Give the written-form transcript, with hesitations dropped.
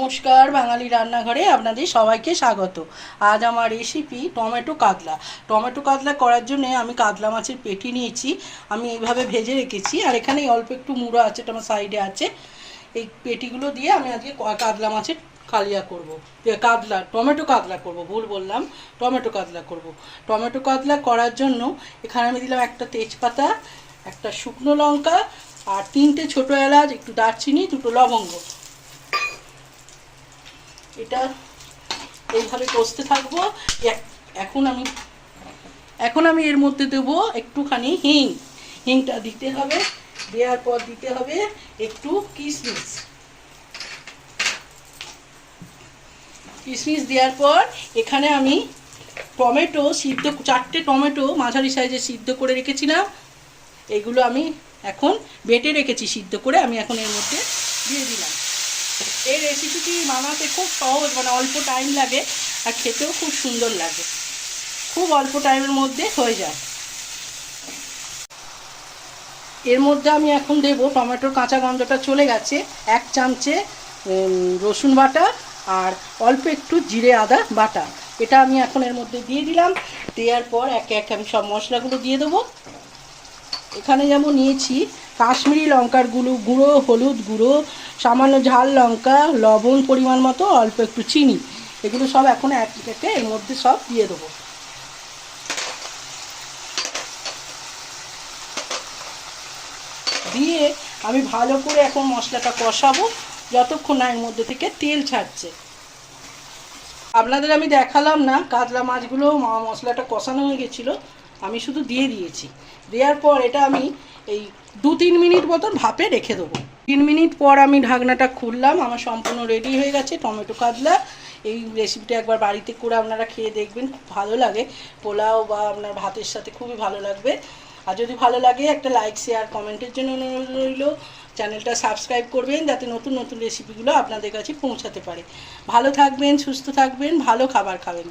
নমস্কার, বাঙালি রান্নাঘরে আপনাদের সবাইকে স্বাগত। আজ আমার রেসিপি টমেটো কাতলা। টমেটো কাতলা করার জন্য আমি কাতলা মাছের পেটি নিয়েছি, আমি এইভাবে ভেজে রেখেছি। আর এখানে অল্প একটু মুড়ো আছে, এটা আমার সাইডে আছে। এই পেটিগুলো দিয়ে আমি আজকে কাতলা মাছের কালিয়া করব, টমেটো কাতলা করব, ভুল বললাম, টমেটো কাতলা করব। টমেটো কাতলা করার জন্য এখানে আমি দিলাম একটা তেজপাতা, একটা শুকনো লঙ্কা, আর 3টে ছোটো এলাচ, একটু দারচিনি, 2টো লবঙ্গ। এটা এইভাবে কষতে থাকবো। এখন আমি এর মধ্যে দেবো একটুখানি হিংটা দিতে হবে। দেওয়ার পর দিতে হবে একটু কিশমিশ দেওয়ার পর এখানে আমি টমেটো সিদ্ধ, 4টে টমেটো মাঝারি সাইজে সিদ্ধ করে রেখেছিলাম, এগুলো আমি এখন বেটে রেখেছি সিদ্ধ করে, আমি এখন এর মধ্যে দিয়ে দিলাম। এই রেসিপিটি বানাতে খুব সহজ, মানে অল্প টাইম লাগে আর খেতেও খুব সুন্দর লাগে, খুব অল্প টাইমের মধ্যে হয়ে যায়। এর মধ্যে আমি এখন দেব, টমেটোর কাঁচা গন্ধটা চলে গেছে, 1 চামচে রসুন বাটা আর অল্প একটু জিরে আদা বাটা। এটা আমি এখন এর মধ্যে দিয়ে দিলাম। দেওয়ার পর একে একে আমি সব মশলাগুলো দিয়ে দেবো। এখানে যেমন নিয়েছি কাশ্মীরি লঙ্কার গুঁড়ো, হলুদ গুঁড়ো, সামান্য ঝাল লঙ্কা, লবণ পরিমাণ মতো, অল্প একটু চিনি, এগুলো সব এখন এক একে এর মধ্যে সব দিয়ে দেবো। দিয়ে আমি ভালো করে এখন মশলাটা কষাবো যতক্ষণ না এর মধ্যে থেকে তেল ছাড়ছে। আপনাদের আমি দেখালাম না, কাতলা মাছগুলো মশলাটা কষানো হয়ে গেছিলো, আমি শুধু দিয়ে দিয়েছি। দেওয়ার পর এটা আমি এই 2-3 মিনিট মতন ভাপে রেখে দেবো। 3 মিনিট পর আমি ঢাকনাটা খুললাম, আমার সম্পূর্ণ রেডি হয়ে গেছে টমেটো কাতলা। এই রেসিপিটা একবার বাড়িতে করে আপনারা খেয়ে দেখবেন, খুব ভালো লাগে, পোলাও বা আপনার ভাতের সাথে খুবই ভালো লাগবে। আর যদি ভালো লাগে একটা লাইক, শেয়ার, কমেন্টের জন্য অনুরোধ রইল। চ্যানেলটা সাবস্ক্রাইব করবেন যাতে নতুন নতুন রেসিপিগুলো আপনাদের কাছে পৌঁছাতে পারে। ভালো থাকবেন, সুস্থ থাকবেন, ভালো খাবার খাবেন।